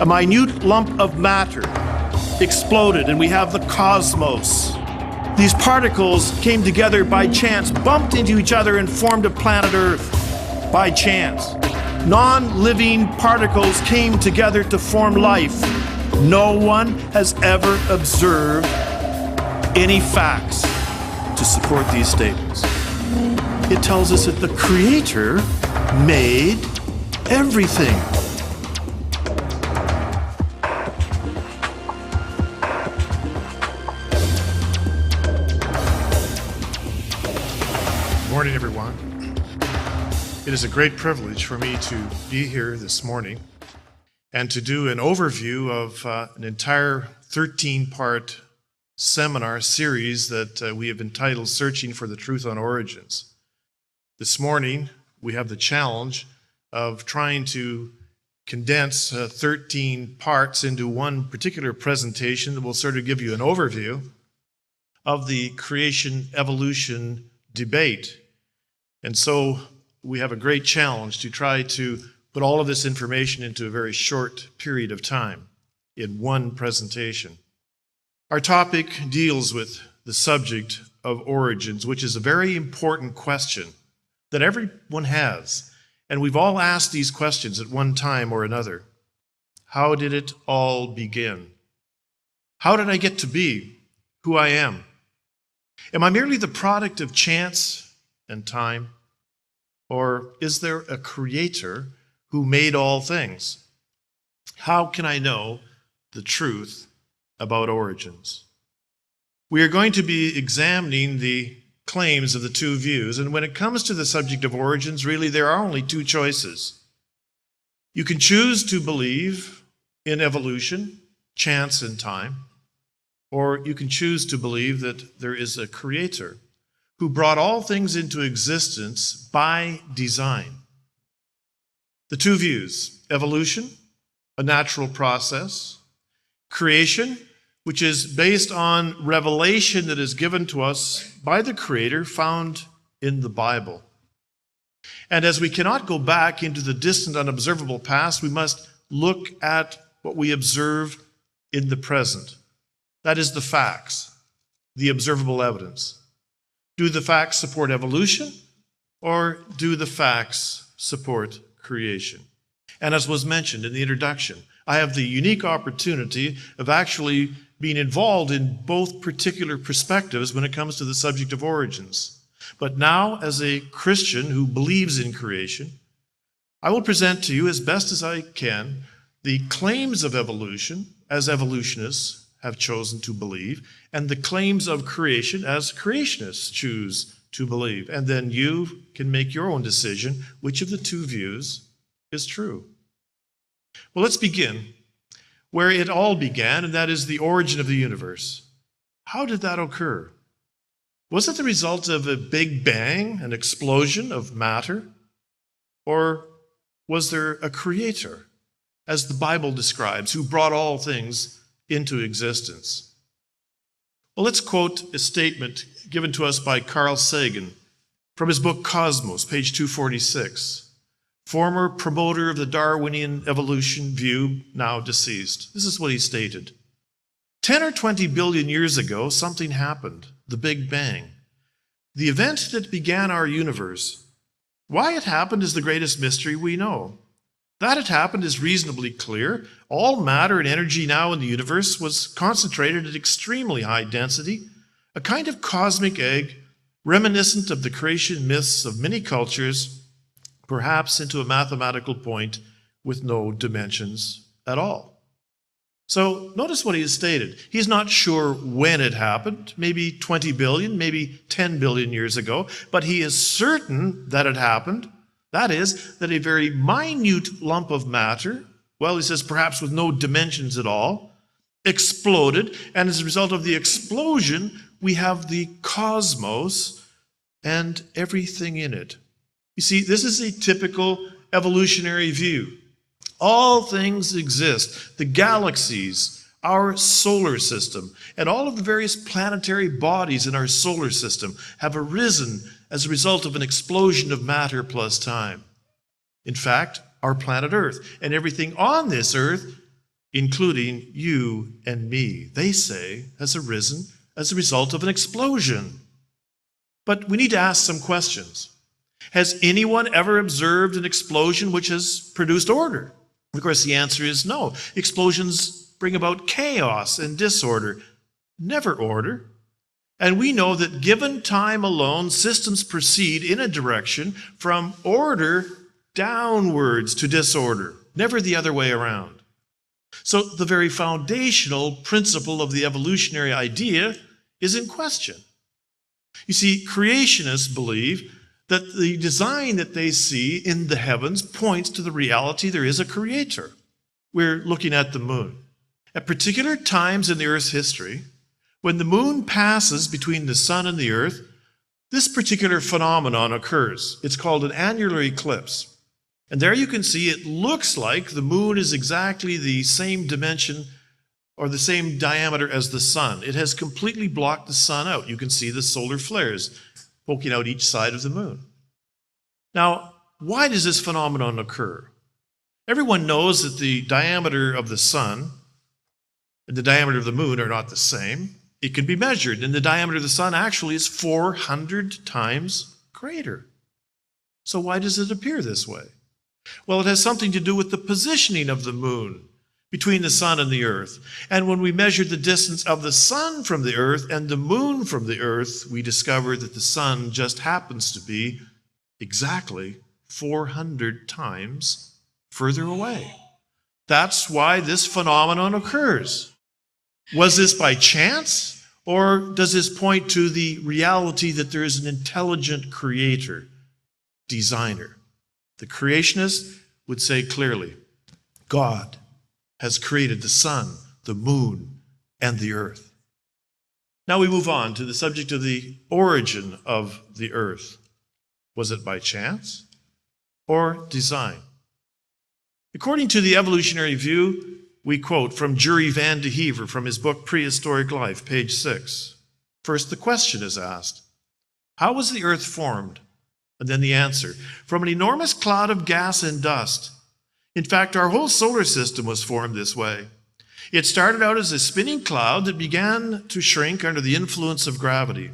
A minute lump of matter exploded, and we have the cosmos. These particles came together by chance, bumped into each other, and formed a planet Earth by chance. Non-living particles came together to form life. No one has ever observed any facts to support these statements. It tells us that the Creator made everything. Good morning, everyone. It is a great privilege for me to be here this morning and to do an overview of an entire 13-part seminar series that we have entitled Searching for the Truth on Origins. This morning, we have the challenge of trying to condense 13 parts into one particular presentation that will sort of give you an overview of the creation-evolution debate. And so we have a great challenge to try to put all of this information into a very short period of time in one presentation. Our topic deals with the subject of origins, which is a very important question that everyone has. And we've all asked these questions at one time or another. How did it all begin? How did I get to be who I am? Am I merely the product of chance and time? Or is there a creator who made all things? How can I know the truth about origins? We are going to be examining the claims of the two views, and when it comes to the subject of origins, really there are only two choices. You can choose to believe in evolution, chance and time, or you can choose to believe that there is a creator who brought all things into existence by design. The two views: evolution, a natural process; creation, which is based on revelation that is given to us by the Creator, found in the Bible. And as we cannot go back into the distant, unobservable past, we must look at what we observe in the present. That is the facts, the observable evidence. Do the facts support evolution, or do the facts support creation? And as was mentioned in the introduction, I have the unique opportunity of actually being involved in both particular perspectives when it comes to the subject of origins. But now, as a Christian who believes in creation, I will present to you as best as I can the claims of evolution as evolutionists have chosen to believe, and the claims of creation as creationists choose to believe. And then you can make your own decision which of the two views is true. Well, let's begin where it all began, and that is the origin of the universe. How did that occur? Was it the result of a big bang, an explosion of matter? Or was there a creator, as the Bible describes, who brought all things into existence? Well, let's quote a statement given to us by Carl Sagan from his book Cosmos, page 246. Former promoter of the Darwinian evolution view, now deceased. This is what he stated. 10 or 20 billion years ago, something happened, the Big Bang. The event that began our universe. Why it happened is the greatest mystery we know. That it happened is reasonably clear. All matter and energy now in the universe was concentrated at extremely high density, a kind of cosmic egg reminiscent of the creation myths of many cultures, perhaps into a mathematical point with no dimensions at all. So notice what he has stated. He's not sure when it happened, maybe 20 billion, maybe 10 billion years ago, but he is certain that it happened. That is, that a very minute lump of matter, well, he says perhaps with no dimensions at all, exploded, and as a result of the explosion, we have the cosmos and everything in it. You see, this is a typical evolutionary view. All things exist. The galaxies, our solar system, and all of the various planetary bodies in our solar system have arisen as a result of an explosion of matter plus time. In fact, our planet Earth and everything on this Earth including you and me, they say, has arisen as a result of an explosion. But we need to ask some questions. Has anyone ever observed an explosion which has produced order? Of course, the answer is no. Explosions bring about chaos and disorder, never order. And we know that given time alone, systems proceed in a direction from order downwards to disorder, never the other way around. So the very foundational principle of the evolutionary idea is in question. You see, creationists believe that the design that they see in the heavens points to the reality there is a creator. We're looking at the moon. At particular times in the Earth's history, when the moon passes between the sun and the earth, this particular phenomenon occurs. It's called an annular eclipse. And there you can see it looks like the moon is exactly the same dimension or the same diameter as the sun. It has completely blocked the sun out. You can see the solar flares poking out each side of the moon. Now, why does this phenomenon occur? Everyone knows that the diameter of the sun and the diameter of the moon are not the same. It can be measured, and the diameter of the sun actually is 400 times greater. So why does it appear this way? Well, it has something to do with the positioning of the moon between the sun and the earth. And when we measured the distance of the sun from the earth and the moon from the earth, we discovered that the sun just happens to be exactly 400 times further away. That's why this phenomenon occurs. Was this by chance, or does this point to the reality that there is an intelligent creator, designer? The creationists would say clearly, God has created the sun, the moon, and the earth. Now we move on to the subject of the origin of the earth. Was it by chance or design? According to the evolutionary view, we quote from Jury Van de Hever from his book Prehistoric Life, page 6. First, the question is asked, how was the earth formed? And then the answer, from an enormous cloud of gas and dust. In fact, our whole solar system was formed this way. It started out as a spinning cloud that began to shrink under the influence of gravity.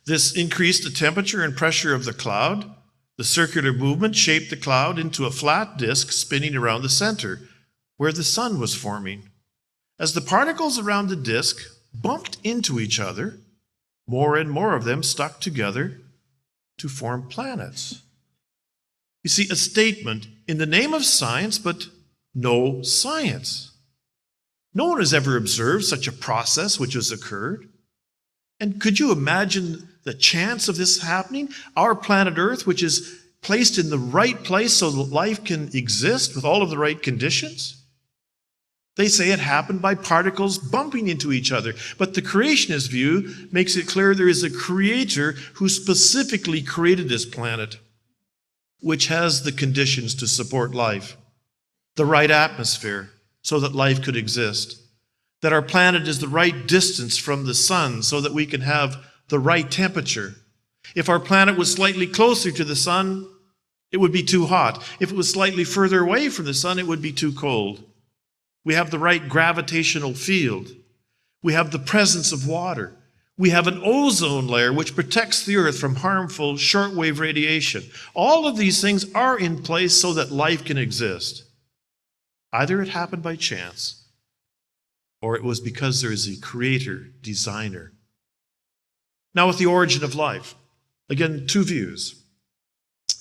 This increased the temperature and pressure of the cloud. The circular movement shaped the cloud into a flat disk spinning around the center, where the sun was forming. As the particles around the disk bumped into each other, more and more of them stuck together to form planets. You see, a statement in the name of science, but no science. No one has ever observed such a process which has occurred. And could you imagine the chance of this happening? Our planet Earth, which is placed in the right place so that life can exist with all of the right conditions? They say it happened by particles bumping into each other. But the creationist view makes it clear there is a creator who specifically created this planet, which has the conditions to support life. The right atmosphere so that life could exist. That our planet is the right distance from the sun so that we can have the right temperature. If our planet was slightly closer to the sun, it would be too hot. If it was slightly further away from the sun, it would be too cold. We have the right gravitational field. We have the presence of water. We have an ozone layer which protects the earth from harmful shortwave radiation. All of these things are in place so that life can exist. Either it happened by chance, or it was because there is a creator, designer. Now with the origin of life, again, two views.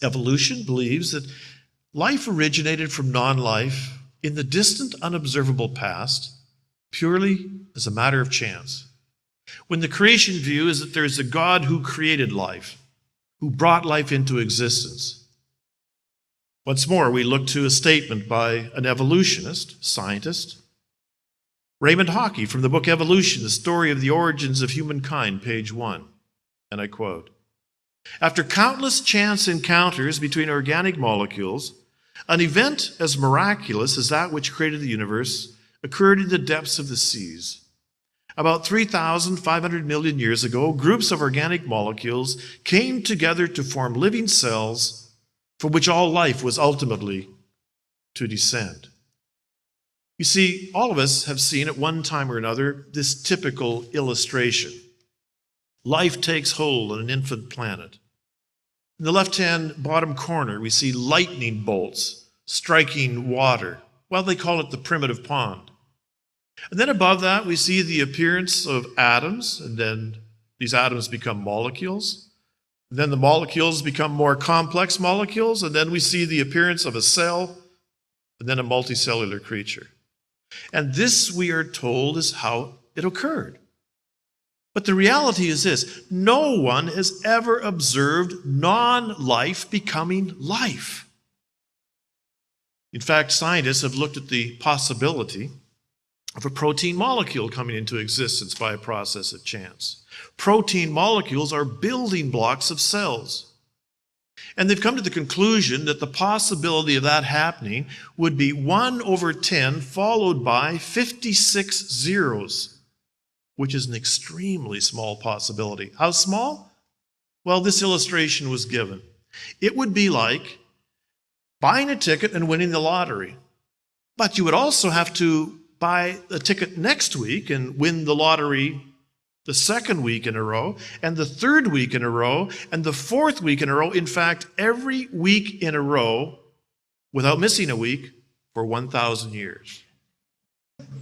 Evolution believes that life originated from non-life in the distant, unobservable past, purely as a matter of chance. When the creation view is that there is a God who created life, who brought life into existence. Once more, we look to a statement by an evolutionist, scientist, Raymond Hockey, from the book Evolution, the Story of the Origins of Humankind, page 1. And I quote, "After countless chance encounters between organic molecules, an event as miraculous as that which created the universe occurred in the depths of the seas. About 3,500 million years ago, groups of organic molecules came together to form living cells from which all life was ultimately to descend." You see, all of us have seen at one time or another this typical illustration. Life takes hold on an infant planet. In the left-hand bottom corner, we see lightning bolts striking water. Well, they call it the primitive pond. And then above that, we see the appearance of atoms, and then these atoms become molecules. And then the molecules become more complex molecules, and then we see the appearance of a cell, and then a multicellular creature. And this, we are told, is how it occurred. But the reality is this: no one has ever observed non-life becoming life. In fact, scientists have looked at the possibility of a protein molecule coming into existence by a process of chance. Protein molecules are building blocks of cells. And they've come to the conclusion that the possibility of that happening would be 1 over 10 followed by 56 zeros, which is an extremely small possibility. How small? Well, this illustration was given. It would be like buying a ticket and winning the lottery. But you would also have to buy a ticket next week and win the lottery the second week in a row, and the third week in a row, and the fourth week in a row. In fact, every week in a row, without missing a week, for 1,000 years.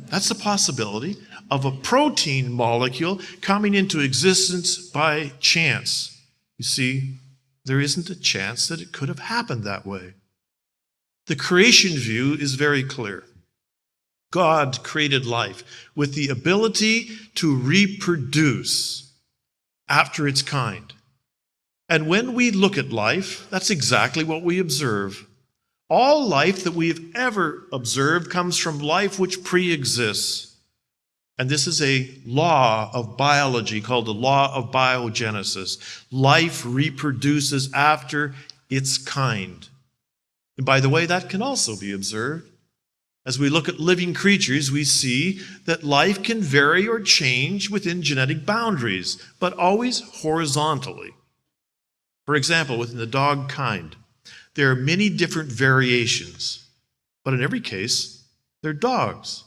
That's the possibility of a protein molecule coming into existence by chance. You see, there isn't a chance that it could have happened that way. The creation view is very clear. God created life with the ability to reproduce after its kind. And when we look at life, that's exactly what we observe. All life that we have ever observed comes from life which pre-exists. And this is a law of biology called the law of biogenesis. Life reproduces after its kind. And by the way, that can also be observed. As we look at living creatures, we see that life can vary or change within genetic boundaries, but always horizontally. For example, within the dog kind, there are many different variations, but in every case, they're dogs,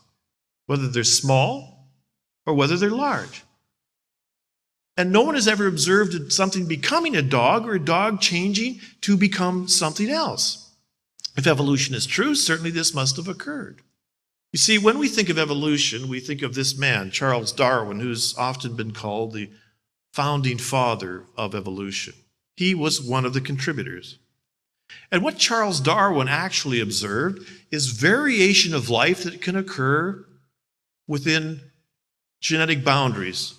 whether they're small or whether they're large. And no one has ever observed something becoming a dog or a dog changing to become something else. If evolution is true, certainly this must have occurred. You see, when we think of evolution, we think of this man, Charles Darwin, who's often been called the founding father of evolution. He was one of the contributors. And what Charles Darwin actually observed is variation of life that can occur within genetic boundaries.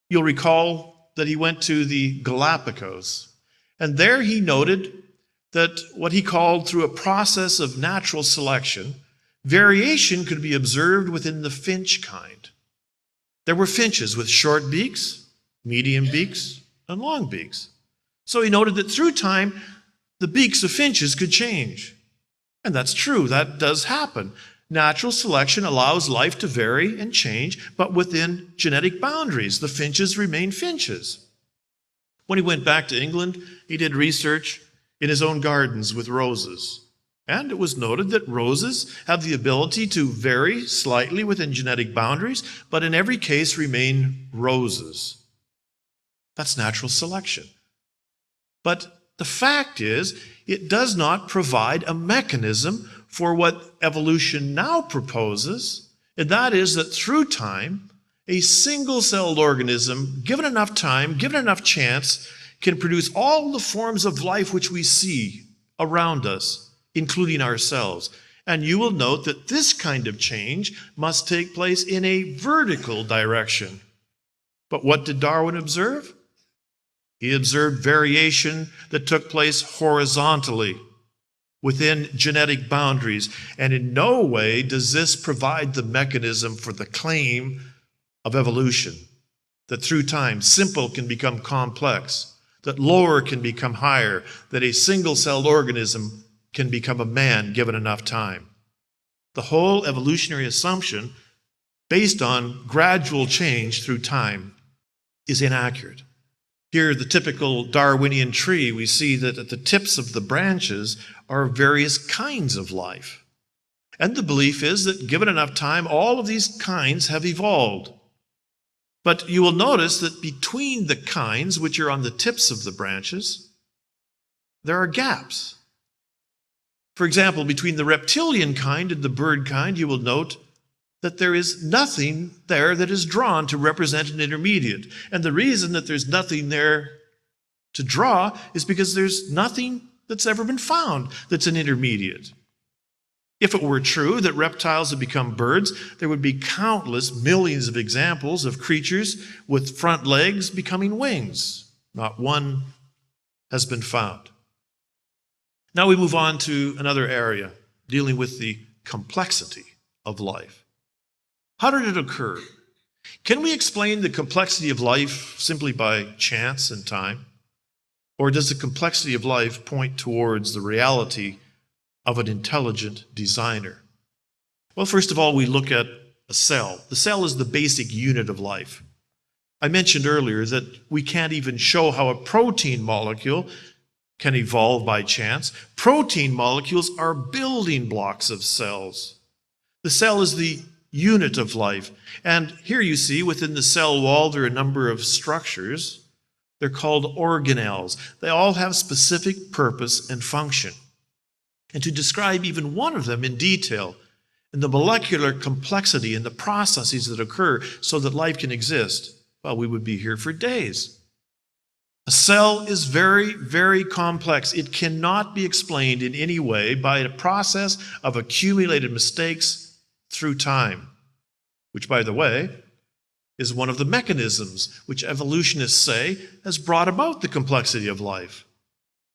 You'll recall that he went to the Galapagos, and there he noted that what he called, through a process of natural selection, variation could be observed within the finch kind. There were finches with short beaks, medium beaks, and long beaks. So he noted that through time, the beaks of finches could change. And that's true, that does happen. Natural selection allows life to vary and change, but within genetic boundaries. The finches remain finches. When he went back to England, he did research in his own gardens with roses. And it was noted that roses have the ability to vary slightly within genetic boundaries, but in every case remain roses. That's natural selection. But the fact is, it does not provide a mechanism for what evolution now proposes, and that is that through time, a single-celled organism, given enough time, given enough chance, can produce all the forms of life which we see around us, including ourselves. And you will note that this kind of change must take place in a vertical direction. But what did Darwin observe? He observed variation that took place horizontally within genetic boundaries. And in no way does this provide the mechanism for the claim of evolution, that through time, simple can become complex, that lower can become higher, that a single-celled organism can become a man given enough time. The whole evolutionary assumption, based on gradual change through time, is inaccurate. Here, the typical Darwinian tree, we see that at the tips of the branches are various kinds of life. And the belief is that given enough time, all of these kinds have evolved. But you will notice that between the kinds, which are on the tips of the branches, there are gaps. For example, between the reptilian kind and the bird kind, you will note that there is nothing there that is drawn to represent an intermediate. And the reason that there's nothing there to draw is because there's nothing that's ever been found that's an intermediate. If it were true that reptiles have become birds, there would be countless millions of examples of creatures with front legs becoming wings. Not one has been found. Now we move on to another area dealing with the complexity of life. How did it occur? Can we explain the complexity of life simply by chance and time? Or does the complexity of life point towards the reality of an intelligent designer? Well, first of all, we look at a cell. The cell is the basic unit of life. I mentioned earlier that we can't even show how a protein molecule can evolve by chance. Protein molecules are building blocks of cells. The cell is the unit of life. And here you see within the cell wall there are a number of structures. They're called organelles. They all have specific purpose and function. And to describe even one of them in detail, and the molecular complexity and the processes that occur so that life can exist, well, we would be here for days. A cell is very, very complex. It cannot be explained in any way by a process of accumulated mistakes through time, which, by the way, is one of the mechanisms which evolutionists say has brought about the complexity of life.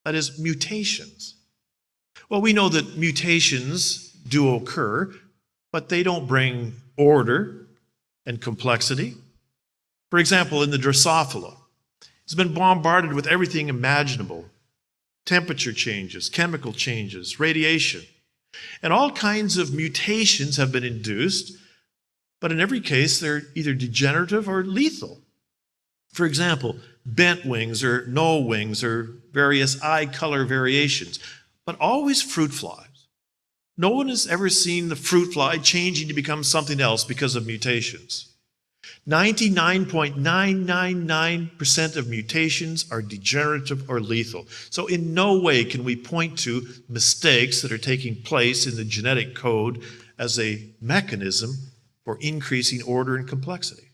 That is, mutations. Well, we know that mutations do occur, but they don't bring order and complexity. For example, in the Drosophila, it's been bombarded with everything imaginable: temperature changes, chemical changes, radiation. And all kinds of mutations have been induced, but in every case, they're either degenerative or lethal. For example, bent wings or no wings or various eye color variations, but always fruit flies. No one has ever seen the fruit fly changing to become something else because of mutations. 99.999% of mutations are degenerative or lethal. So in no way can we point to mistakes that are taking place in the genetic code as a mechanism for increasing order and complexity.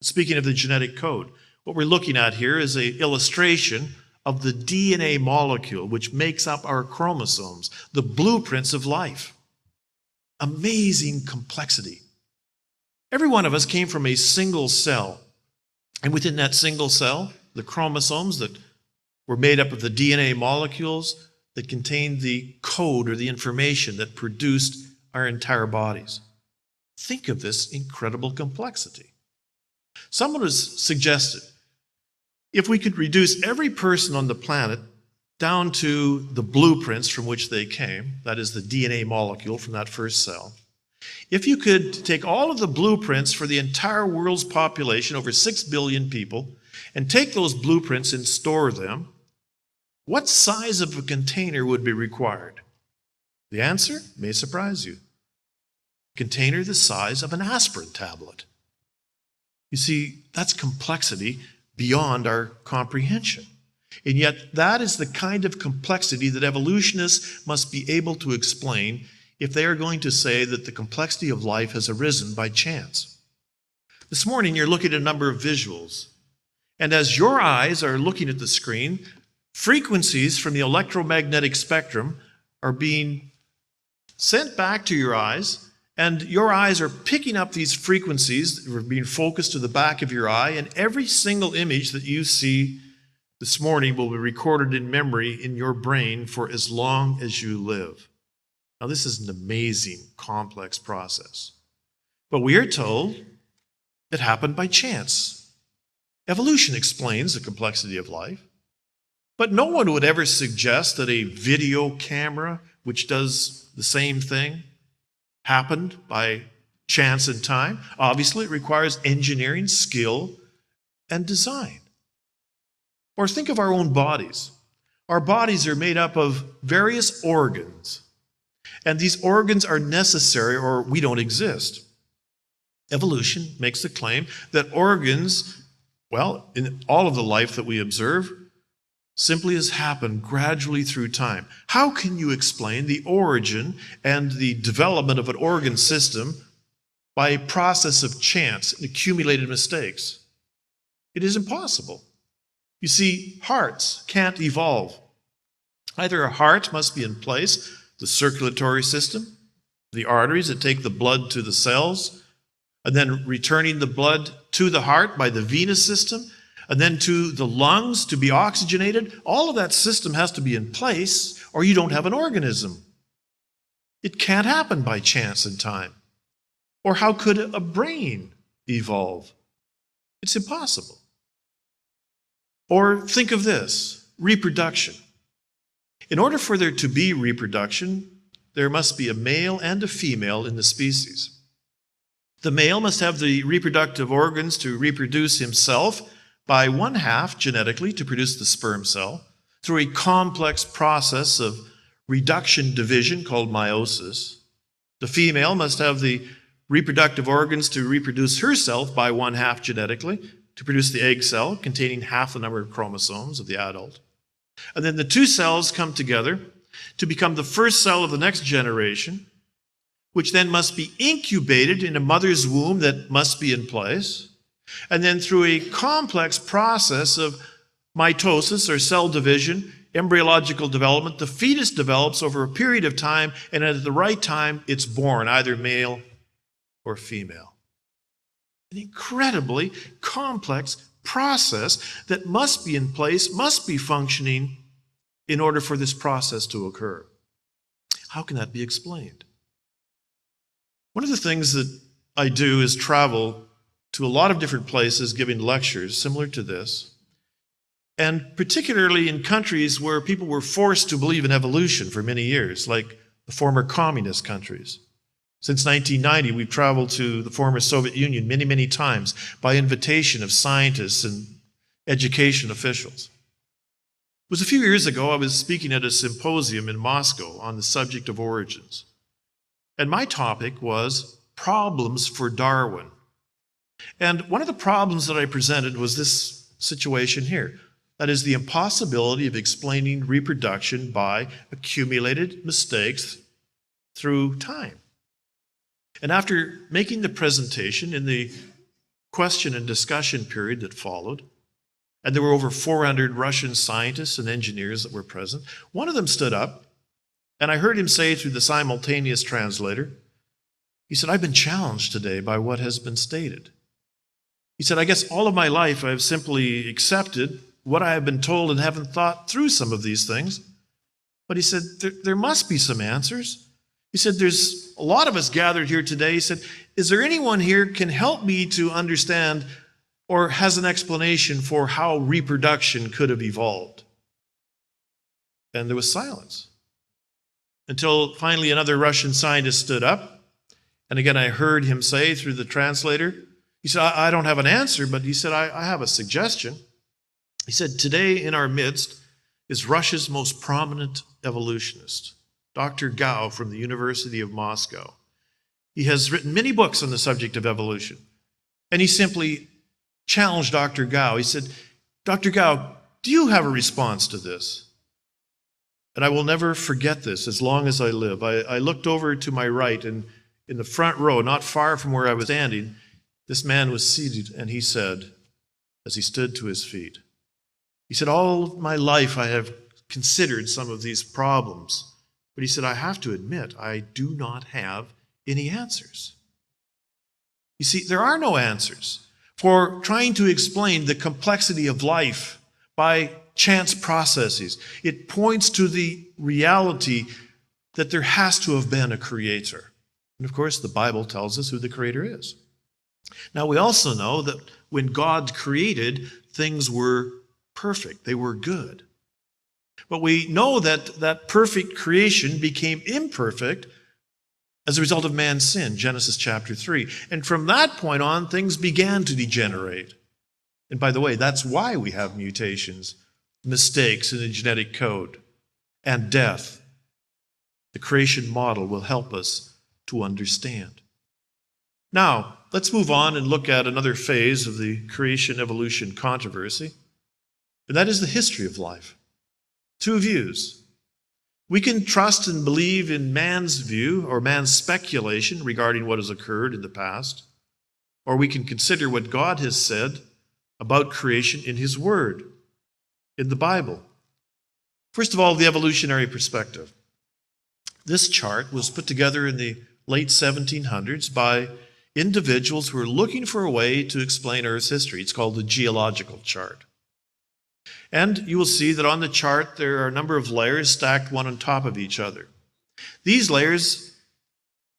Speaking of the genetic code, what we're looking at here is an illustration of the DNA molecule which makes up our chromosomes, the blueprints of life. Amazing complexity. Every one of us came from a single cell, and within that single cell, the chromosomes that were made up of the DNA molecules that contained the code or the information that produced our entire bodies. Think of this incredible complexity. Someone has suggested if we could reduce every person on the planet down to the blueprints from which they came, that is the DNA molecule from that first cell, if you could take all of the blueprints for the entire world's population, over 6 billion people, and take those blueprints and store them, what size of a container would be required? The answer may surprise you. A container the size of an aspirin tablet. You see, that's complexity beyond our comprehension. And yet that is the kind of complexity that evolutionists must be able to explain if they are going to say that the complexity of life has arisen by chance. This morning you're looking at a number of visuals, and as your eyes are looking at the screen, frequencies from the electromagnetic spectrum are being sent back to your eyes, and your eyes are picking up these frequencies that are being focused to the back of your eye, and every single image that you see this morning will be recorded in memory in your brain for as long as you live. Now, this is an amazing, complex process. But we are told it happened by chance. Evolution explains the complexity of life. But no one would ever suggest that a video camera, which does the same thing, happened by chance and time. Obviously, it requires engineering, skill, and design. Or think of our own bodies. Our bodies are made up of various organs. And these organs are necessary or we don't exist. Evolution makes the claim that organs, well, in all of the life that we observe, simply has happened gradually through time. How can you explain the origin and the development of an organ system by a process of chance and accumulated mistakes? It is impossible. You see, hearts can't evolve. Either a heart must be in place, the circulatory system, the arteries that take the blood to the cells, and then returning the blood to the heart by the venous system, and then to the lungs to be oxygenated. All of that system has to be in place, or you don't have an organism. It can't happen by chance and time. Or how could a brain evolve? It's impossible. Or think of this, reproduction. In order for there to be reproduction, there must be a male and a female in the species. The male must have the reproductive organs to reproduce himself by one half genetically to produce the sperm cell through a complex process of reduction division called meiosis. The female must have the reproductive organs to reproduce herself by one half genetically to produce the egg cell containing half the number of chromosomes of the adult. And then the two cells come together to become the first cell of the next generation, which then must be incubated in a mother's womb that must be in place. And then through a complex process of mitosis or cell division, embryological development, the fetus develops over a period of time, and at the right time, it's born, either male or female. An incredibly complex process that must be in place, must be functioning in order for this process to occur. How can that be explained? One of the things that I do is travel to a lot of different places giving lectures similar to this, and particularly in countries where people were forced to believe in evolution for many years, like the former communist countries. Since 1990, we've traveled to the former Soviet Union many, many times by invitation of scientists and education officials. It was a few years ago, I was speaking at a symposium in Moscow on the subject of origins. And my topic was problems for Darwin. And one of the problems that I presented was this situation here. That is the impossibility of explaining reproduction by accumulated mistakes through time. And after making the presentation in the question and discussion period that followed, and there were over 400 Russian scientists and engineers that were present, one of them stood up, and I heard him say through the simultaneous translator, he said, "I've been challenged today by what has been stated." He said, "I guess all of my life I've simply accepted what I have been told and haven't thought through some of these things." But he said, there must be some answers. He said, "There's a lot of us gathered here today." He said, "Is there anyone here can help me to understand or has an explanation for how reproduction could have evolved?" And there was silence. Until finally another Russian scientist stood up. And again, I heard him say through the translator, he said, I don't have an answer, but he said, I have a suggestion. He said, "Today in our midst is Russia's most prominent evolutionist, Dr. Gao from the University of Moscow. He has written many books on the subject of evolution." And he simply challenged Dr. Gao. He said, "Dr. Gao, do you have a response to this?" And I will never forget this as long as I live. I looked over to my right, and in the front row, not far from where I was standing, this man was seated, and he said, as he stood to his feet, he said, "All of my life I have considered some of these problems, but," he said, "I have to admit, I do not have any answers." You see, there are no answers for trying to explain the complexity of life by chance processes. It points to the reality that there has to have been a creator. And of course, the Bible tells us who the creator is. Now, we also know that when God created, things were perfect. They were good. But we know that that perfect creation became imperfect as a result of man's sin, Genesis chapter 3. And from that point on, things began to degenerate. And by the way, that's why we have mutations, mistakes in the genetic code, and death. The creation model will help us to understand. Now, let's move on and look at another phase of the creation-evolution controversy, and that is the history of life. Two views. We can trust and believe in man's view or man's speculation regarding what has occurred in the past, or we can consider what God has said about creation in His Word, in the Bible. First of all, the evolutionary perspective. This chart was put together in the late 1700s by individuals who were looking for a way to explain Earth's history. It's called the geological chart. And you will see that on the chart there are a number of layers stacked one on top of each other. These layers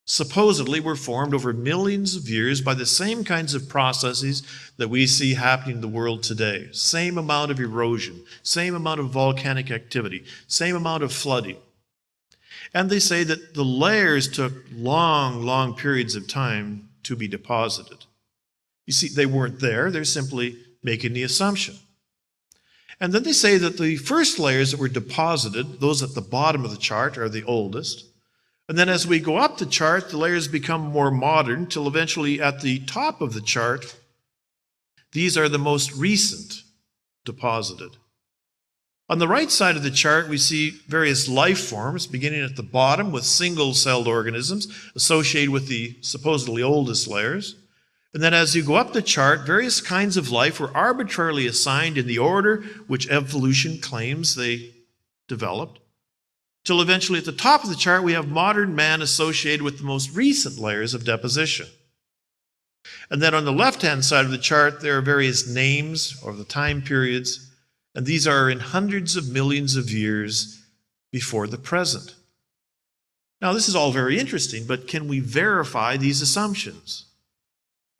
supposedly were formed over millions of years by the same kinds of processes that we see happening in the world today. Same amount of erosion, same amount of volcanic activity, same amount of flooding. And they say that the layers took long, long periods of time to be deposited. You see, they weren't there, they're simply making the assumption. And then they say that the first layers that were deposited, those at the bottom of the chart, are the oldest. And then as we go up the chart, the layers become more modern, till eventually at the top of the chart, these are the most recent deposited. On the right side of the chart, we see various life forms, beginning at the bottom with single-celled organisms associated with the supposedly oldest layers. And then as you go up the chart, various kinds of life were arbitrarily assigned in the order which evolution claims they developed, till eventually at the top of the chart, we have modern man associated with the most recent layers of deposition. And then on the left-hand side of the chart, there are various names of the time periods, and these are in hundreds of millions of years before the present. Now, this is all very interesting, but can we verify these assumptions?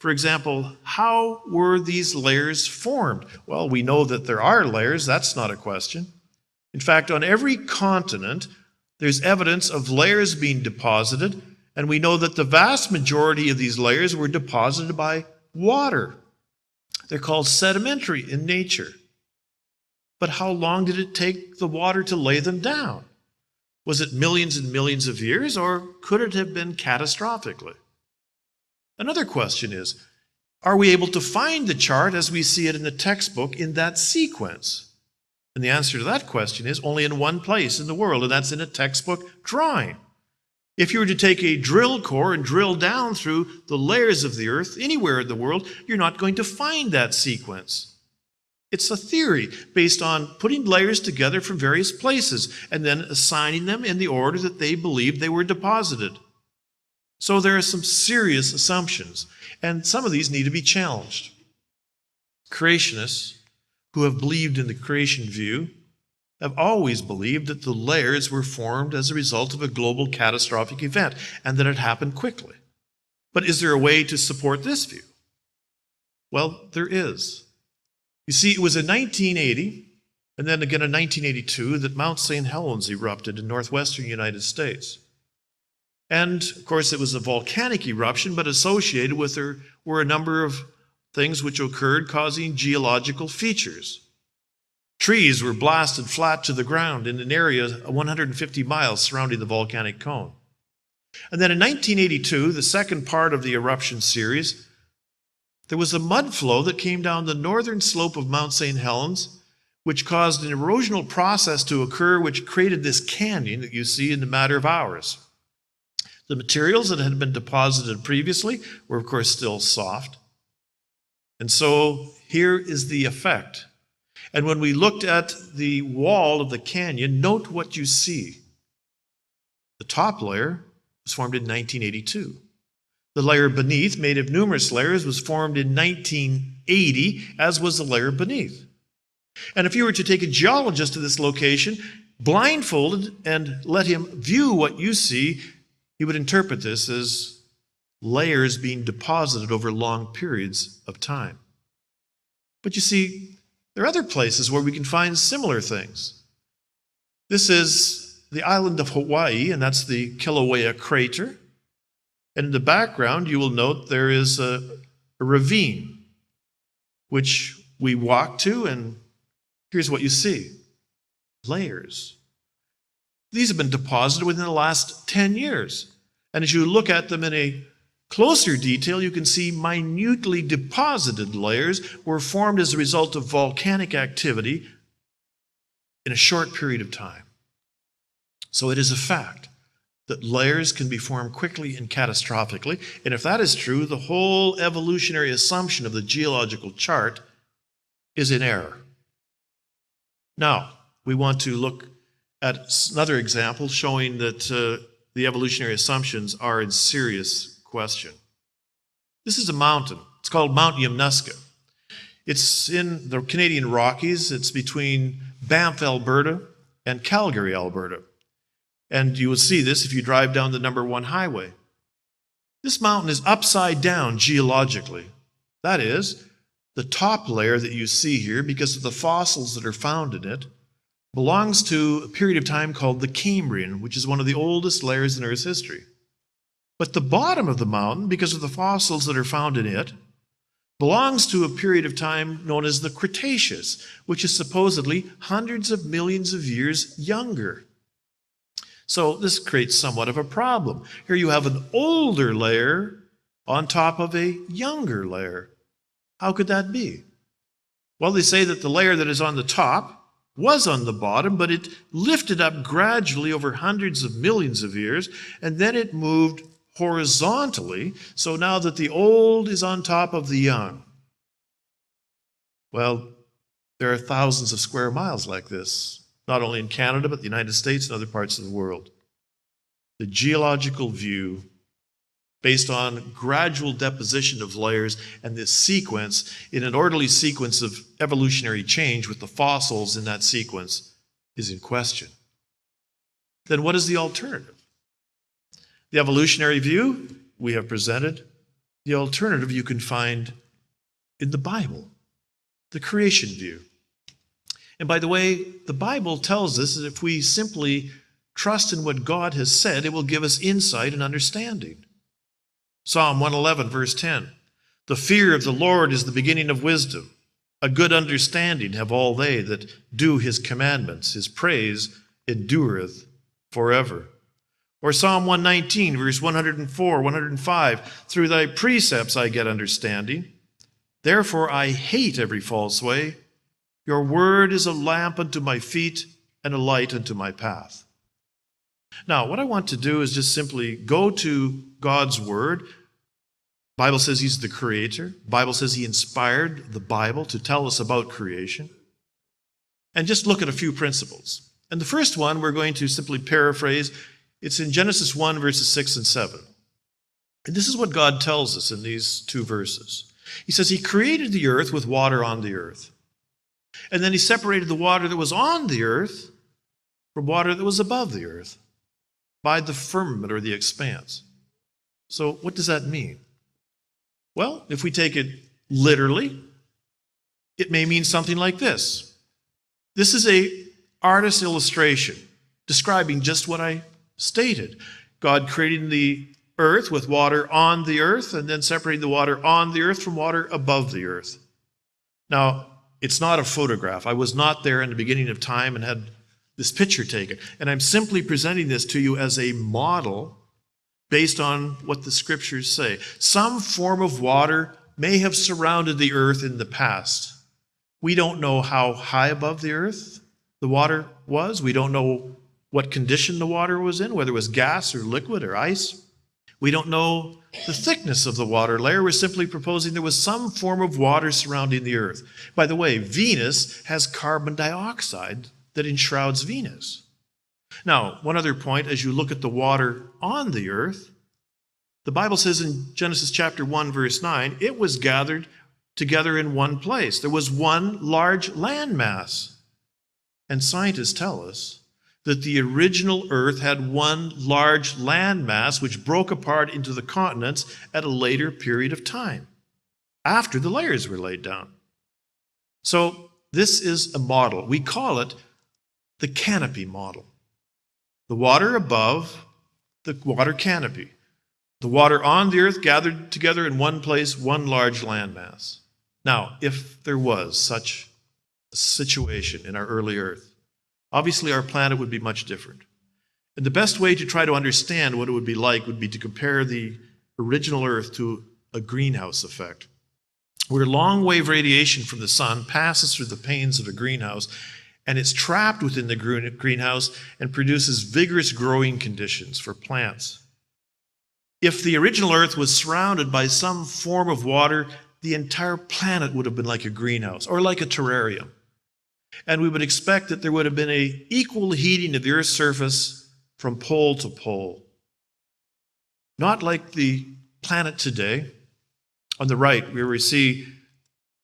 For example, how were these layers formed? Well, we know that there are layers, that's not a question. In fact, on every continent, there's evidence of layers being deposited, and we know that the vast majority of these layers were deposited by water. They're called sedimentary in nature. But how long did it take the water to lay them down? Was it millions and millions of years, or could it have been catastrophically? Another question is, are we able to find the chart as we see it in the textbook in that sequence? And the answer to that question is only in one place in the world, and that's in a textbook drawing. If you were to take a drill core and drill down through the layers of the earth anywhere in the world, you're not going to find that sequence. It's a theory based on putting layers together from various places and then assigning them in the order that they believed they were deposited. So there are some serious assumptions, and some of these need to be challenged. Creationists who have believed in the creation view have always believed that the layers were formed as a result of a global catastrophic event and that it happened quickly. But is there a way to support this view? Well, there is. You see, it was in 1980 and then again in 1982 that Mount St. Helens erupted in northwestern United States. And, of course, it was a volcanic eruption, but associated with there were a number of things which occurred causing geological features. Trees were blasted flat to the ground in an area 150 miles surrounding the volcanic cone. And then in 1982, the second part of the eruption series, there was a mud flow that came down the northern slope of Mount St. Helens, which caused an erosional process to occur which created this canyon that you see in a matter of hours. The materials that had been deposited previously were, of course, still soft. And so here is the effect. And when we looked at the wall of the canyon, note what you see. The top layer was formed in 1982. The layer beneath, made of numerous layers, was formed in 1980, as was the layer beneath. And if you were to take a geologist to this location, blindfolded, and let him view what you see, he would interpret this as layers being deposited over long periods of time. But you see, there are other places where we can find similar things. This is the island of Hawaii, and that's the Kilauea crater. And in the background, you will note there is a ravine, which we walk to, and here's what you see. Layers. These have been deposited within the last 10 years. And as you look at them in a closer detail, you can see minutely deposited layers were formed as a result of volcanic activity in a short period of time. So it is a fact that layers can be formed quickly and catastrophically. And if that is true, the whole evolutionary assumption of the geological chart is in error. Now, we want to look at another example showing that the evolutionary assumptions are in serious question. This is a mountain. It's called Mount Yamnuska. It's in the Canadian Rockies. It's between Banff, Alberta, and Calgary, Alberta. And you will see this if you drive down the number 1 highway. This mountain is upside down geologically. That is, the top layer that you see here, because of the fossils that are found in it, belongs to a period of time called the Cambrian, which is one of the oldest layers in Earth's history. But the bottom of the mountain, because of the fossils that are found in it, belongs to a period of time known as the Cretaceous, which is supposedly hundreds of millions of years younger. So this creates somewhat of a problem. Here you have an older layer on top of a younger layer. How could that be? Well, they say that the layer that is on the top was on the bottom, but it lifted up gradually over hundreds of millions of years, and then it moved horizontally, so now that the old is on top of the young. Well, there are thousands of square miles like this, not only in Canada, but the United States and other parts of the world. The geological view, based on gradual deposition of layers and this sequence, in an orderly sequence of evolutionary change with the fossils in that sequence, is in question. Then what is the alternative? The evolutionary view we have presented. The alternative you can find in the Bible, the creation view. And by the way, the Bible tells us that if we simply trust in what God has said, it will give us insight and understanding. Psalm 111, verse 10. The fear of the Lord is the beginning of wisdom. A good understanding have all they that do his commandments. His praise endureth forever. Or Psalm 119, verse 104, 105. Through thy precepts I get understanding. Therefore I hate every false way. Your word is a lamp unto my feet and a light unto my path. Now, what I want to do is just simply go to God's word. The Bible says he's the creator. The Bible says he inspired the Bible to tell us about creation. And just look at a few principles. And the first one we're going to simply paraphrase. It's in Genesis 1, verses 6 and 7. And this is what God tells us in these two verses. He says he created the earth with water on the earth. And then he separated the water that was on the earth from water that was above the earth by the firmament or the expanse. So what does that mean? Well, if we take it literally, it may mean something like this. This is an artist's illustration describing just what I stated. God creating the earth with water on the earth and then separating the water on the earth from water above the earth. Now, it's not a photograph. I was not there in the beginning of time and had this picture taken. And I'm simply presenting this to you as a model based on what the scriptures say. Some form of water may have surrounded the earth in the past. We don't know how high above the earth the water was. We don't know what condition the water was in, whether it was gas or liquid or ice. We don't know the thickness of the water layer. We're simply proposing there was some form of water surrounding the earth. By the way, Venus has carbon dioxide that enshrouds Venus. Now, one other point, as you look at the water on the earth, the Bible says in Genesis chapter 1, verse 9, it was gathered together in one place. There was one large landmass. And scientists tell us that the original earth had one large landmass which broke apart into the continents at a later period of time, after the layers were laid down. So this is a model. We call it the canopy model. The water above, the water canopy. The water on the earth gathered together in one place, one large landmass. Now, if there was such a situation in our early earth, obviously our planet would be much different. And the best way to try to understand what it would be like would be to compare the original Earth to a greenhouse effect, where long-wave radiation from the sun passes through the panes of a greenhouse, and it's trapped within the greenhouse and produces vigorous growing conditions for plants. If the original Earth was surrounded by some form of water, the entire planet would have been like a greenhouse or like a terrarium. And we would expect that there would have been an equal heating of the Earth's surface from pole to pole. Not like the planet today. On the right, where we see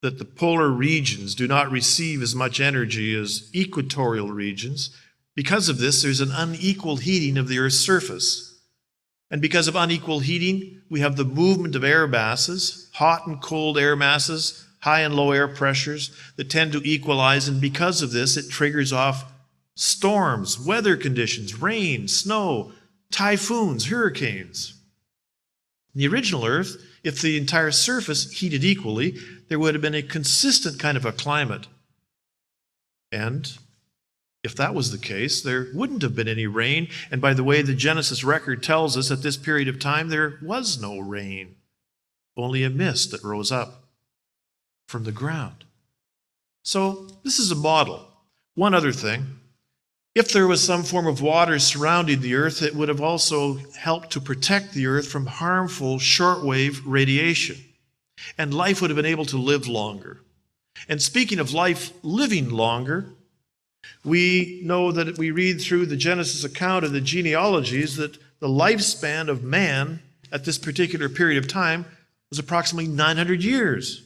that the polar regions do not receive as much energy as equatorial regions. Because of this, there's an unequal heating of the Earth's surface. And because of unequal heating, we have the movement of air masses, hot and cold air masses, high and low air pressures that tend to equalize. And because of this, it triggers off storms, weather conditions, rain, snow, typhoons, hurricanes. In the original Earth, if the entire surface heated equally, there would have been a consistent kind of a climate. And if that was the case, there wouldn't have been any rain. And by the way, the Genesis record tells us at this period of time, there was no rain, only a mist that rose up from the ground. So this is a model. One other thing, if there was some form of water surrounding the Earth, it would have also helped to protect the Earth from harmful shortwave radiation. And life would have been able to live longer. And speaking of life living longer, we know that we read through the Genesis account of the genealogies that the lifespan of man at this particular period of time was approximately 900 years.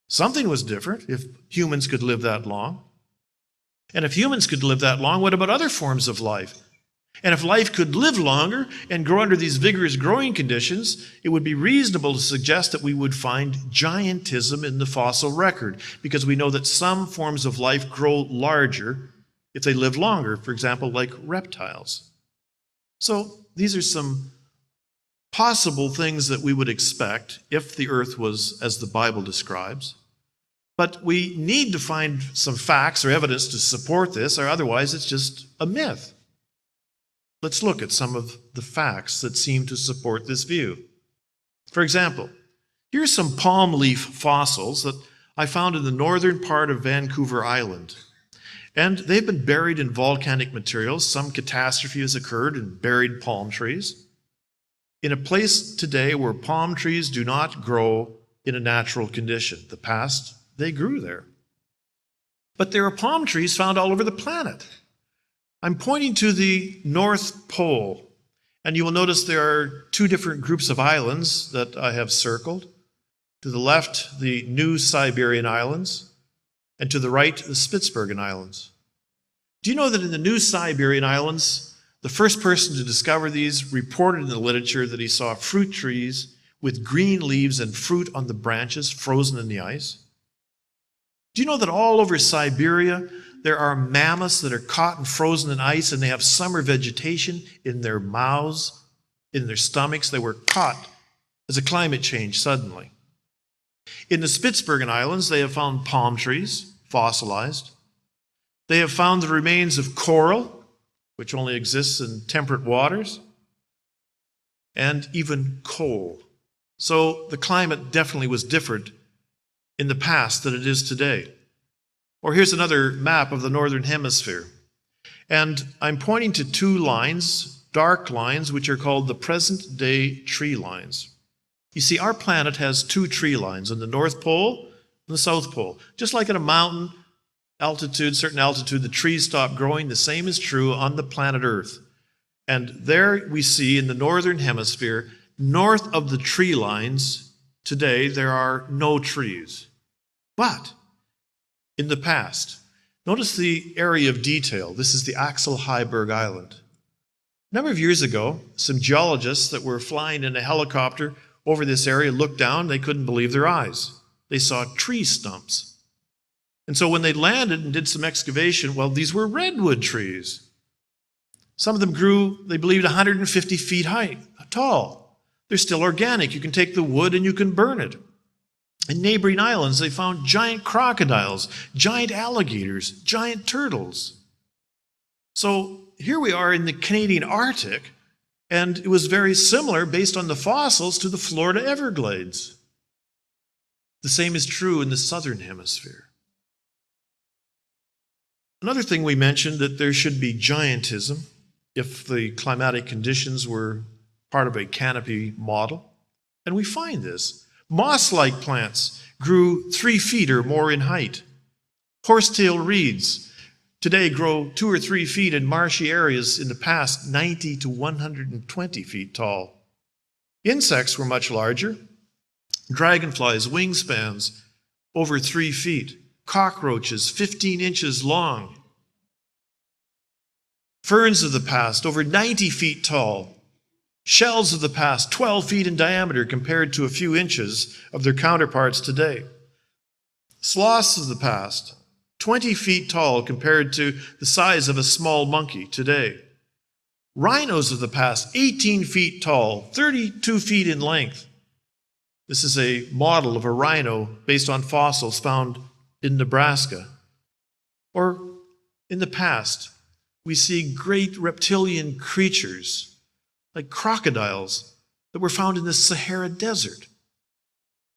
Something was different if humans could live that long. And if humans could live that long, what about other forms of life? And if life could live longer and grow under these vigorous growing conditions, it would be reasonable to suggest that we would find giantism in the fossil record, because we know that some forms of life grow larger if they live longer, for example, like reptiles. So these are some possible things that we would expect if the Earth was as the Bible describes. But we need to find some facts or evidence to support this, or otherwise it's just a myth. Let's look at some of the facts that seem to support this view. For example, here's some palm leaf fossils that I found in the northern part of Vancouver Island. And they've been buried in volcanic materials. Some catastrophe has occurred and buried palm trees. In a place today where palm trees do not grow in a natural condition. The past, they grew there. But there are palm trees found all over the planet. I'm pointing to the North Pole, and you will notice there are two different groups of islands that I have circled. To the left, the New Siberian Islands, and to the right, the Spitsbergen Islands. Do you know that in the New Siberian Islands, the first person to discover these reported in the literature that he saw fruit trees with green leaves and fruit on the branches frozen in the ice? Do you know that all over Siberia, there are mammoths that are caught and frozen in ice, and they have summer vegetation in their mouths, in their stomachs? They were caught as a climate change suddenly. In the Spitsbergen Islands, they have found palm trees, fossilized. They have found the remains of coral, which only exists in temperate waters, and even coal. So the climate definitely was different in the past than it is today. Or here's another map of the Northern Hemisphere. And I'm pointing to two lines, dark lines, which are called the present-day tree lines. You see, our planet has two tree lines, on the North Pole and the South Pole. Just like at a mountain altitude, certain altitude, the trees stop growing. The same is true on the planet Earth. And there we see in the Northern Hemisphere, north of the tree lines, today there are no trees. But in the past, notice the area of detail. This is the Axel Heiberg Island. A number of years ago, some geologists that were flying in a helicopter over this area looked down. They couldn't believe their eyes. They saw tree stumps. And so when they landed and did some excavation, well, these were redwood trees. Some of them grew, they believed, 150 feet tall. They're still organic. You can take the wood and you can burn it. In neighboring islands, they found giant crocodiles, giant alligators, giant turtles. So here we are in the Canadian Arctic, and it was very similar based on the fossils to the Florida Everglades. The same is true in the southern hemisphere. Another thing we mentioned, that there should be giantism if the climatic conditions were part of a canopy model. And we find this. Moss-like plants grew 3 feet or more in height. Horsetail reeds today grow 2 or 3 feet in marshy areas, in the past 90 to 120 feet tall. Insects were much larger. Dragonflies, wingspans over 3 feet. Cockroaches 15 inches long. Ferns of the past over 90 feet tall. Shells of the past 12 feet in diameter compared to a few inches of their counterparts today. Sloths of the past 20 feet tall compared to the size of a small monkey today. Rhinos of the past 18 feet tall, 32 feet in length. This is a model of a rhino based on fossils found in Nebraska. Or in the past, we see great reptilian creatures like crocodiles that were found in the Sahara Desert.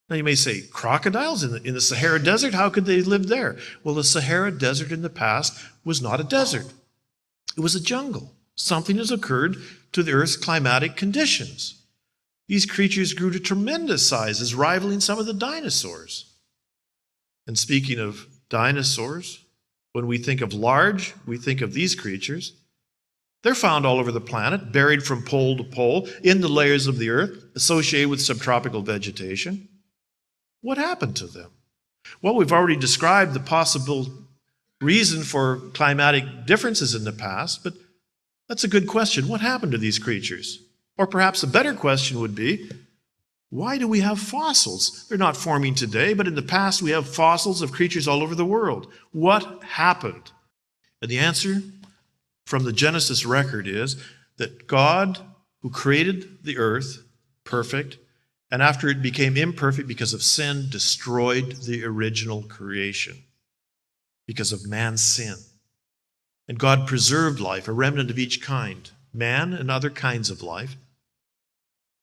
Now you may say, crocodiles in the Sahara Desert? How could they live there? Well, the Sahara Desert in the past was not a desert. It was a jungle. Something has occurred to the Earth's climatic conditions. These creatures grew to tremendous sizes, rivaling some of the dinosaurs. And speaking of dinosaurs, when we think of large, we think of these creatures. They're found all over the planet, buried from pole to pole, in the layers of the Earth, associated with subtropical vegetation. What happened to them? Well, we've already described the possible reason for climatic differences in the past, but that's a good question. What happened to these creatures? Or perhaps a better question would be, why do we have fossils? They're not forming today, but in the past we have fossils of creatures all over the world. What happened? And the answer from the Genesis record is that God, who created the earth perfect, and after it became imperfect because of sin, destroyed the original creation because of man's sin. And God preserved life, a remnant of each kind, man and other kinds of life.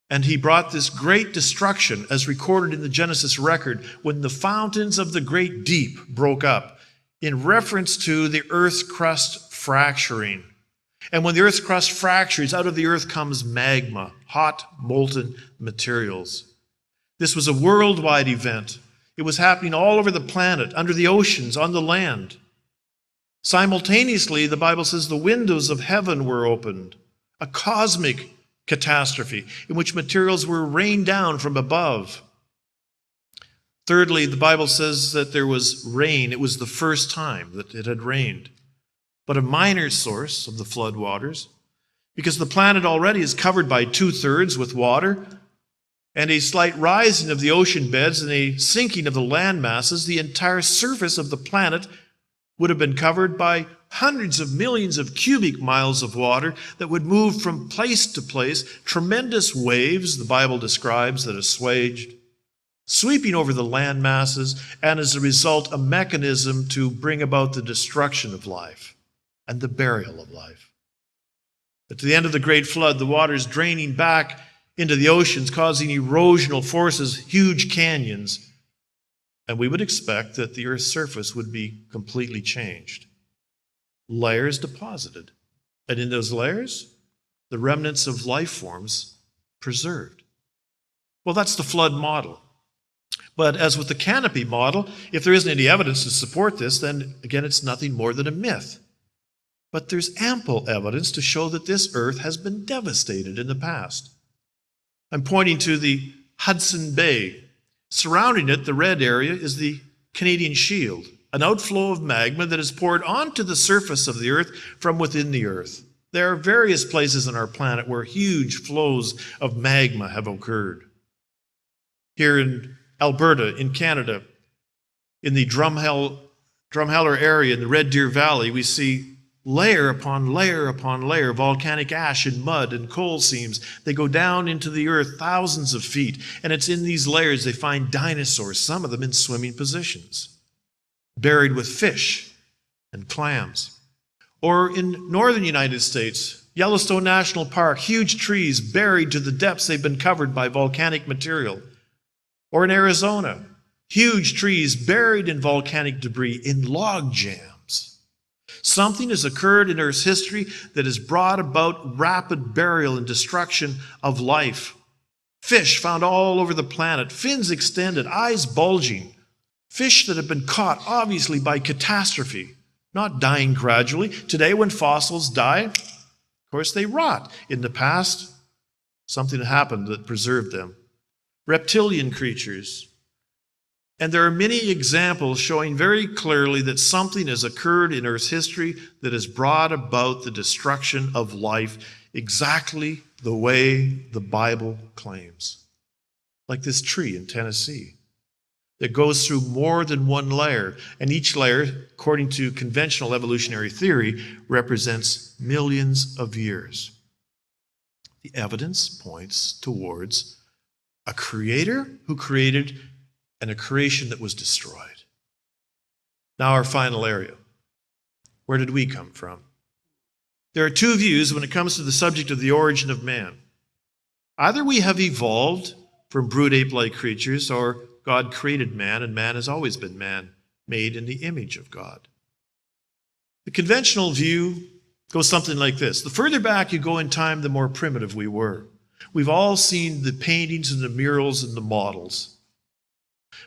And he brought this great destruction, as recorded in the Genesis record, when the fountains of the great deep broke up, in reference to the earth's crust fracturing. And when the earth's crust fractures, out of the earth comes magma, hot, molten materials. This was a worldwide event. It was happening all over the planet, under the oceans, on the land. Simultaneously, the Bible says the windows of heaven were opened, a cosmic catastrophe in which materials were rained down from above. Thirdly, the Bible says that there was rain. It was the first time that it had rained, but a minor source of the flood waters, because the planet already is covered by 2/3 with water, and a slight rising of the ocean beds and a sinking of the land masses, the entire surface of the planet would have been covered by hundreds of millions of cubic miles of water that would move from place to place, tremendous waves, the Bible describes, that assuaged, sweeping over the land masses, and as a result, a mechanism to bring about the destruction of life and the burial of life. At the end of the great flood, the waters draining back into the oceans, causing erosional forces, huge canyons, and we would expect that the Earth's surface would be completely changed. Layers deposited, and in those layers, the remnants of life forms preserved. Well, that's the flood model. But as with the canopy model, if there isn't any evidence to support this, then again, it's nothing more than a myth. But there's ample evidence to show that this earth has been devastated in the past. I'm pointing to the Hudson Bay. Surrounding it, the red area, is the Canadian Shield, an outflow of magma that is poured onto the surface of the earth from within the earth. There are various places on our planet where huge flows of magma have occurred. Here in Alberta, in Canada, in the Drumheller area in the Red Deer Valley, we see layer upon layer upon layer, volcanic ash and mud and coal seams. They go down into the earth thousands of feet, and it's in these layers they find dinosaurs, some of them in swimming positions, buried with fish and clams. Or in northern United States, Yellowstone National Park, huge trees buried to the depths they've been covered by volcanic material. Or in Arizona, huge trees buried in volcanic debris in log jams. Something has occurred in Earth's history that has brought about rapid burial and destruction of life. Fish found all over the planet, fins extended, eyes bulging. Fish that have been caught, obviously, by catastrophe, not dying gradually. Today, when fossils die, of course, they rot. In the past, something happened that preserved them. Reptilian creatures. And there are many examples showing very clearly that something has occurred in Earth's history that has brought about the destruction of life exactly the way the Bible claims. Like this tree in Tennessee that goes through more than one layer, and each layer, according to conventional evolutionary theory, represents millions of years. The evidence points towards a creator who created and a creation that was destroyed. Now our final area. Where did we come from? There are two views when it comes to the subject of the origin of man. Either we have evolved from brute ape-like creatures, or God created man, and man has always been man, made in the image of God. The conventional view goes something like this. The further back you go in time, the more primitive we were. We've all seen the paintings and the murals and the models.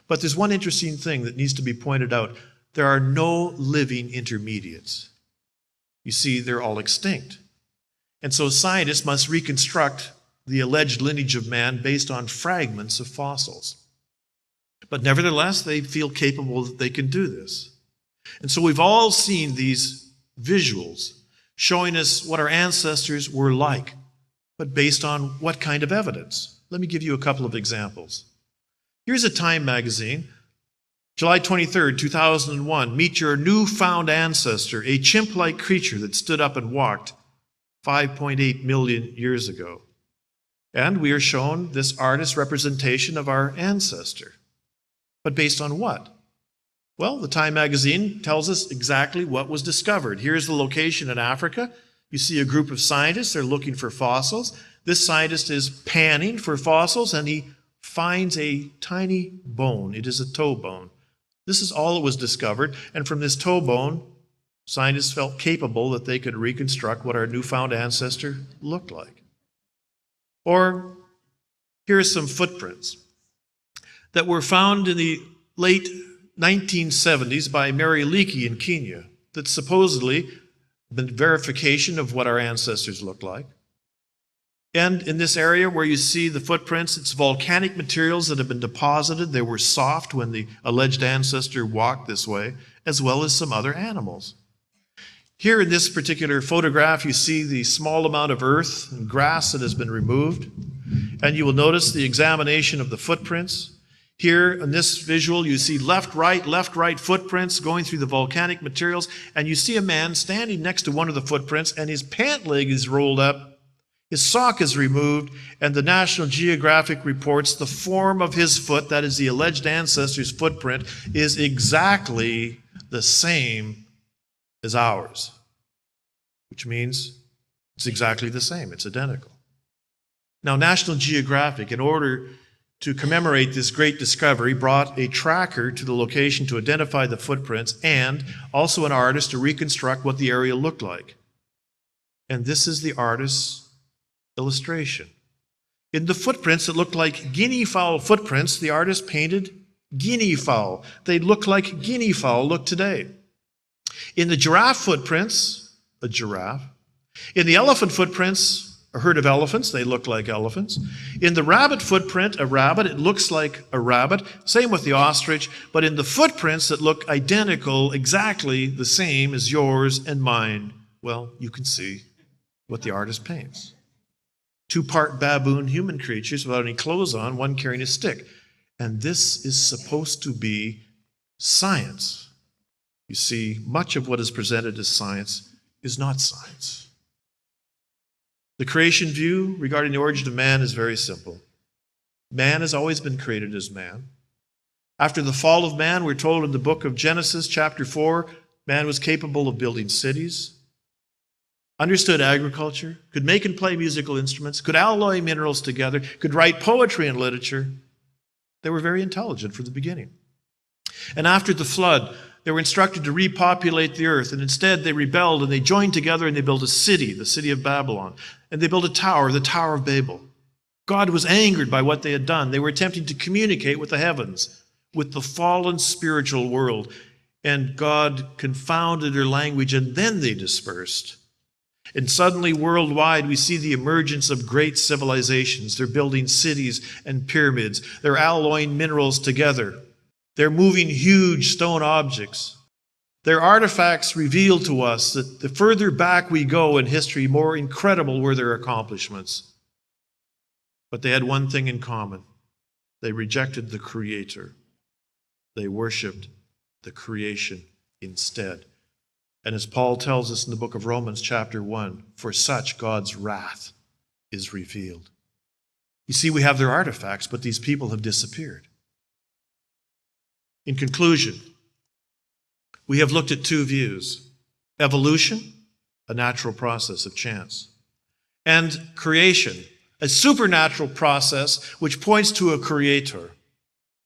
But there's one interesting thing that needs to be pointed out. There are no living intermediates. You see, they're all extinct. And so scientists must reconstruct the alleged lineage of man based on fragments of fossils. But nevertheless, they feel capable that they can do this. And so we've all seen these visuals showing us what our ancestors were like, but based on what kind of evidence? Let me give you a couple of examples. Here's a Time magazine, July 23rd, 2001. Meet your newfound ancestor, a chimp-like creature that stood up and walked 5.8 million years ago. And we are shown this artist's representation of our ancestor. But based on what? Well, the Time magazine tells us exactly what was discovered. Here's the location in Africa. You see a group of scientists. They're looking for fossils. This scientist is panning for fossils, and he finds a tiny bone. It is a toe bone. This is all that was discovered. And from this toe bone, scientists felt capable that they could reconstruct what our newfound ancestor looked like. Or here are some footprints that were found in the late 1970s by Mary Leakey in Kenya that supposedly been verification of what our ancestors looked like. And in this area where you see the footprints, it's volcanic materials that have been deposited. They were soft when the alleged ancestor walked this way, as well as some other animals. Here in this particular photograph, you see the small amount of earth and grass that has been removed. And you will notice the examination of the footprints. Here in this visual, you see left, right footprints going through the volcanic materials, and you see a man standing next to one of the footprints, and his pant leg is rolled up, his sock is removed, and the National Geographic reports the form of his foot, that is the alleged ancestor's footprint, is exactly the same as ours, which means it's exactly the same, it's identical. Now, National Geographic, in order to commemorate this great discovery, brought a tracker to the location to identify the footprints and also an artist to reconstruct what the area looked like. And this is the artist's illustration. In the footprints that looked like guinea fowl footprints, the artist painted guinea fowl. They look like guinea fowl look today. In the giraffe footprints, a giraffe. In the elephant footprints, a herd of elephants, they look like elephants. In the rabbit footprint, a rabbit, it looks like a rabbit. Same with the ostrich. But in the footprints that look identical, exactly the same as yours and mine, well, you can see what the artist paints. Two-part baboon human creatures without any clothes on, one carrying a stick. And this is supposed to be science. You see, much of what is presented as science is not science. The creation view regarding the origin of man is very simple. Man has always been created as man. After the fall of man, we're told in the book of Genesis, chapter 4, man was capable of building cities, understood agriculture, could make and play musical instruments, could alloy minerals together, could write poetry and literature. They were very intelligent from the beginning. And after the flood, they were instructed to repopulate the earth, and instead they rebelled and they joined together and they built a city, the city of Babylon, and they built a tower, the Tower of Babel. God was angered by what they had done. They were attempting to communicate with the heavens, with the fallen spiritual world, and God confounded their language, and then they dispersed. And suddenly, worldwide, we see the emergence of great civilizations. They're building cities and pyramids. They're alloying minerals together. They're moving huge stone objects. Their artifacts reveal to us that the further back we go in history, more incredible were their accomplishments. But they had one thing in common. They rejected the Creator. They worshiped the creation instead. And as Paul tells us in the book of Romans chapter 1, for such God's wrath is revealed. You see, we have their artifacts, but these people have disappeared. In conclusion, we have looked at two views: evolution, a natural process of chance, and creation, a supernatural process which points to a creator.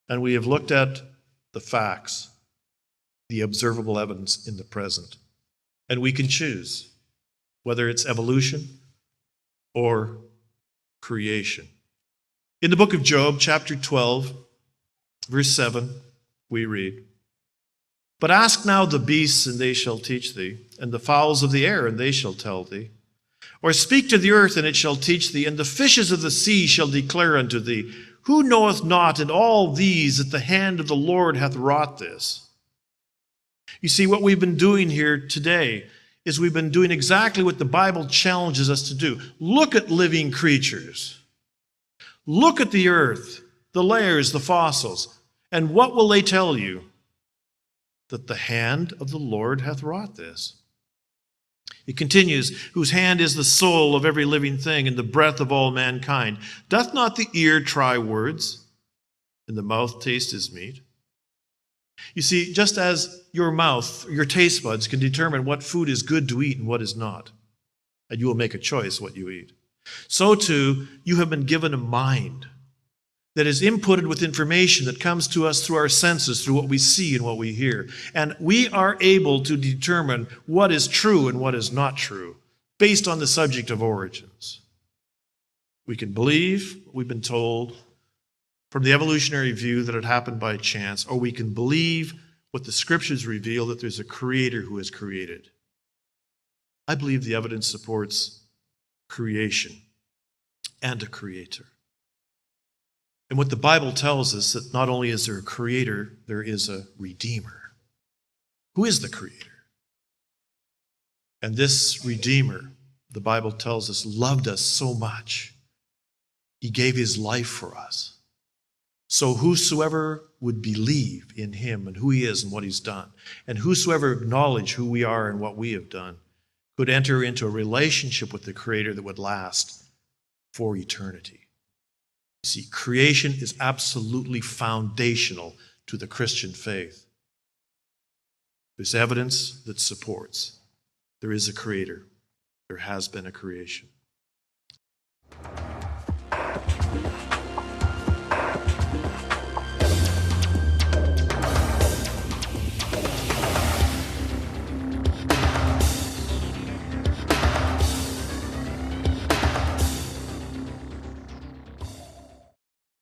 And we have looked at the facts, the observable evidence in the present. And we can choose whether it's evolution or creation. In the book of Job, chapter 12, verse 7, we read, "But ask now the beasts, and they shall teach thee, and the fowls of the air, and they shall tell thee. Or speak to the earth, and it shall teach thee, and the fishes of the sea shall declare unto thee. Who knoweth not in all these that the hand of the Lord hath wrought this?" You see, what we've been doing here today is we've been doing exactly what the Bible challenges us to do. Look at living creatures. Look at the earth, the layers, the fossils. And what will they tell you? That the hand of the Lord hath wrought this. It continues, "Whose hand is the soul of every living thing, and the breath of all mankind. Doth not the ear try words, and the mouth taste his meat?" You see, just as your mouth, your taste buds can determine what food is good to eat and what is not, and you will make a choice what you eat, so too you have been given a mind that is inputted with information that comes to us through our senses, through what we see and what we hear. And we are able to determine what is true and what is not true based on the subject of origins. We can believe what we've been told from the evolutionary view that it happened by chance, or we can believe what the scriptures reveal, that there's a creator who has created. I believe the evidence supports creation and a creator. And what the Bible tells us, that not only is there a creator, there is a redeemer. Who is the creator? And this redeemer, the Bible tells us, loved us so much, he gave his life for us. So whosoever would believe in him and who he is and what he's done, and whosoever acknowledge who we are and what we have done, could enter into a relationship with the Creator that would last for eternity. You see, creation is absolutely foundational to the Christian faith. There's evidence that supports there is a Creator. There has been a creation.